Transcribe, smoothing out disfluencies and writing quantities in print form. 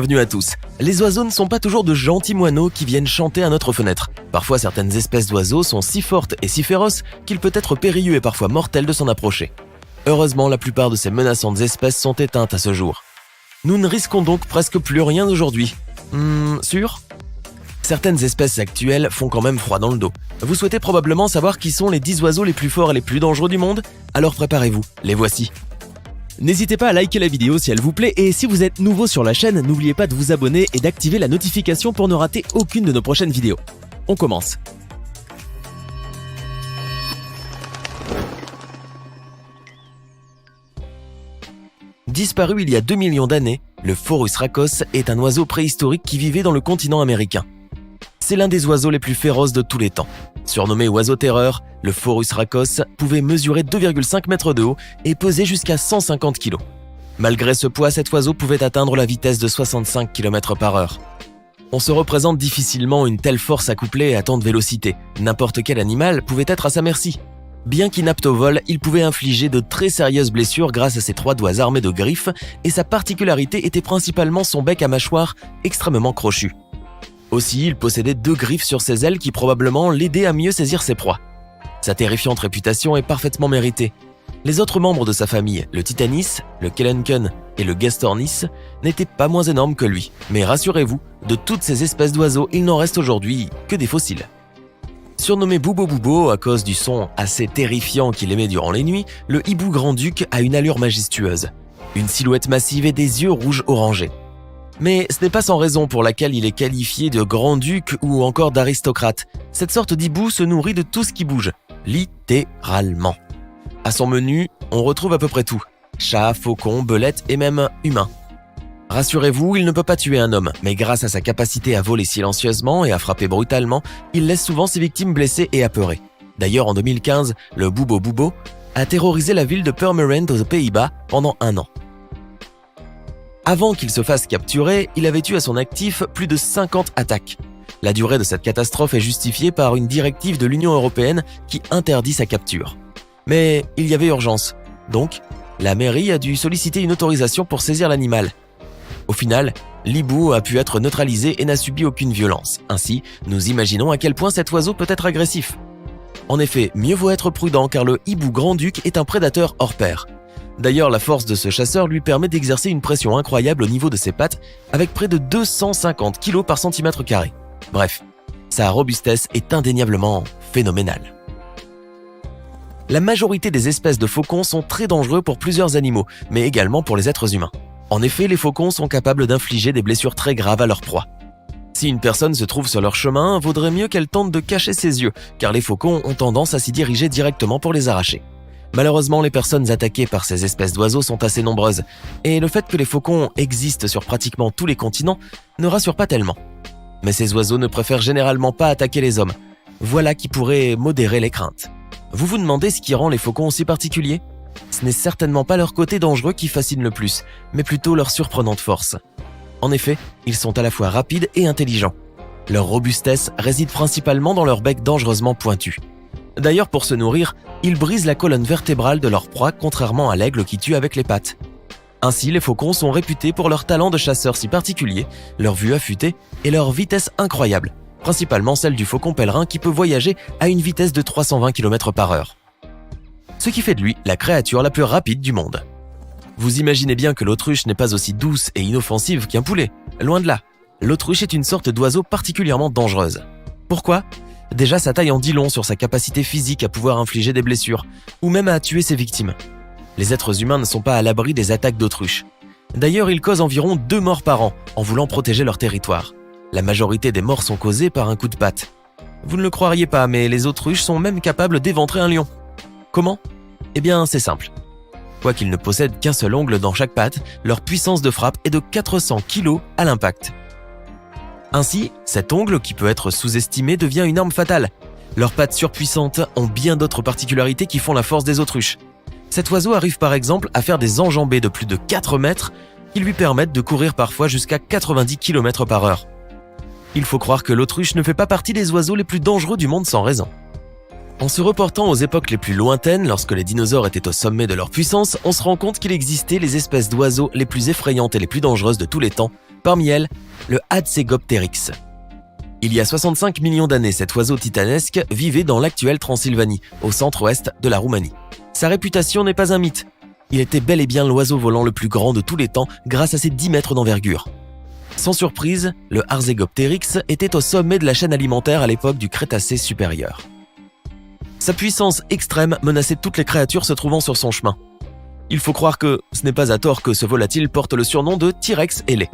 Bienvenue à tous. Les oiseaux ne sont pas toujours de gentils moineaux qui viennent chanter à notre fenêtre. Parfois, certaines espèces d'oiseaux sont si fortes et si féroces qu'il peut être périlleux et parfois mortel de s'en approcher. Heureusement, la plupart de ces menaçantes espèces sont éteintes à ce jour. Nous ne risquons donc presque plus rien aujourd'hui. Sûr ? Certaines espèces actuelles font quand même froid dans le dos. Vous souhaitez probablement savoir qui sont les 10 oiseaux les plus forts et les plus dangereux du monde ? Alors préparez-vous, les voici. N'hésitez pas à liker la vidéo si elle vous plaît et si vous êtes nouveau sur la chaîne, n'oubliez pas de vous abonner et d'activer la notification pour ne rater aucune de nos prochaines vidéos. On commence. Disparu il y a 2 millions d'années, le Phorus racos est un oiseau préhistorique qui vivait dans le continent américain. C'est l'un des oiseaux les plus féroces de tous les temps. Surnommé oiseau terreur, le Phorus racos pouvait mesurer 2,5 mètres de haut et peser jusqu'à 150 kg. Malgré ce poids, cet oiseau pouvait atteindre la vitesse de 65 km/h. On se représente difficilement une telle force accouplée à tant de vélocité. N'importe quel animal pouvait être à sa merci. Bien qu'inapte au vol, il pouvait infliger de très sérieuses blessures grâce à ses 3 doigts armés de griffes et sa particularité était principalement son bec à mâchoire extrêmement crochu. Aussi, il possédait 2 griffes sur ses ailes qui probablement l'aidaient à mieux saisir ses proies. Sa terrifiante réputation est parfaitement méritée. Les autres membres de sa famille, le Titanis, le Kelenken et le Gestornis, n'étaient pas moins énormes que lui. Mais rassurez-vous, de toutes ces espèces d'oiseaux, il n'en reste aujourd'hui que des fossiles. Surnommé Boubo Boubo à cause du son assez terrifiant qu'il émet durant les nuits, le hibou grand-duc a une allure majestueuse, une silhouette massive et des yeux rouges orangés. Mais ce n'est pas sans raison pour laquelle il est qualifié de grand-duc ou encore d'aristocrate. Cette sorte d'hibou se nourrit de tout ce qui bouge, littéralement. À son menu, on retrouve à peu près tout, chats, faucons, belettes et même humains. Rassurez-vous, il ne peut pas tuer un homme, mais grâce à sa capacité à voler silencieusement et à frapper brutalement, il laisse souvent ses victimes blessées et apeurées. D'ailleurs, en 2015, le Boubo Boubo a terrorisé la ville de Purmerend aux Pays-Bas pendant 1 an. Avant qu'il se fasse capturer, il avait eu à son actif plus de 50 attaques. La durée de cette catastrophe est justifiée par une directive de l'Union européenne qui interdit sa capture. Mais il y avait urgence. Donc, la mairie a dû solliciter une autorisation pour saisir l'animal. Au final, l'hibou a pu être neutralisé et n'a subi aucune violence. Ainsi, nous imaginons à quel point cet oiseau peut être agressif. En effet, mieux vaut être prudent car le hibou grand-duc est un prédateur hors pair. D'ailleurs, la force de ce chasseur lui permet d'exercer une pression incroyable au niveau de ses pattes avec près de 250 kg par centimètre carré. Bref, sa robustesse est indéniablement phénoménale. La majorité des espèces de faucons sont très dangereux pour plusieurs animaux, mais également pour les êtres humains. En effet, les faucons sont capables d'infliger des blessures très graves à leur proie. Si une personne se trouve sur leur chemin, vaudrait mieux qu'elle tente de cacher ses yeux, car les faucons ont tendance à s'y diriger directement pour les arracher. Malheureusement, les personnes attaquées par ces espèces d'oiseaux sont assez nombreuses, et le fait que les faucons existent sur pratiquement tous les continents ne rassure pas tellement. Mais ces oiseaux ne préfèrent généralement pas attaquer les hommes. Voilà qui pourrait modérer les craintes. Vous vous demandez ce qui rend les faucons aussi particuliers ? Ce n'est certainement pas leur côté dangereux qui fascine le plus, mais plutôt leur surprenante force. En effet, ils sont à la fois rapides et intelligents. Leur robustesse réside principalement dans leur bec dangereusement pointu. D'ailleurs, pour se nourrir, ils brisent la colonne vertébrale de leur proie, contrairement à l'aigle qui tue avec les pattes. Ainsi, les faucons sont réputés pour leur talent de chasseur si particulier, leur vue affûtée et leur vitesse incroyable, principalement celle du faucon pèlerin qui peut voyager à une vitesse de 320 km/h. Ce qui fait de lui la créature la plus rapide du monde. Vous imaginez bien que l'autruche n'est pas aussi douce et inoffensive qu'un poulet, loin de là. L'autruche est une sorte d'oiseau particulièrement dangereuse. Pourquoi ? Déjà, sa taille en dit long sur sa capacité physique à pouvoir infliger des blessures, ou même à tuer ses victimes. Les êtres humains ne sont pas à l'abri des attaques d'autruches. D'ailleurs, ils causent environ 2 morts par an en voulant protéger leur territoire. La majorité des morts sont causées par un coup de patte. Vous ne le croiriez pas, mais les autruches sont même capables d'éventrer un lion. Comment ? Eh bien, c'est simple. Quoiqu'ils ne possèdent qu'un seul ongle dans chaque patte, leur puissance de frappe est de 400 kg à l'impact. Ainsi, cet ongle, qui peut être sous-estimé, devient une arme fatale. Leurs pattes surpuissantes ont bien d'autres particularités qui font la force des autruches. Cet oiseau arrive par exemple à faire des enjambées de plus de 4 mètres qui lui permettent de courir parfois jusqu'à 90 km/h. Il faut croire que l'autruche ne fait pas partie des oiseaux les plus dangereux du monde sans raison. En se reportant aux époques les plus lointaines, lorsque les dinosaures étaient au sommet de leur puissance, on se rend compte qu'il existait les espèces d'oiseaux les plus effrayantes et les plus dangereuses de tous les temps, Parmi elles, le Hatzegopteryx. Il y a 65 millions d'années, cet oiseau titanesque vivait dans l'actuelle Transylvanie, au centre-ouest de la Roumanie. Sa réputation n'est pas un mythe. Il était bel et bien l'oiseau volant le plus grand de tous les temps grâce à ses 10 mètres d'envergure. Sans surprise, le Hatzegopteryx était au sommet de la chaîne alimentaire à l'époque du Crétacé supérieur. Sa puissance extrême menaçait toutes les créatures se trouvant sur son chemin. Il faut croire que ce n'est pas à tort que ce volatile porte le surnom de T-Rex ailé.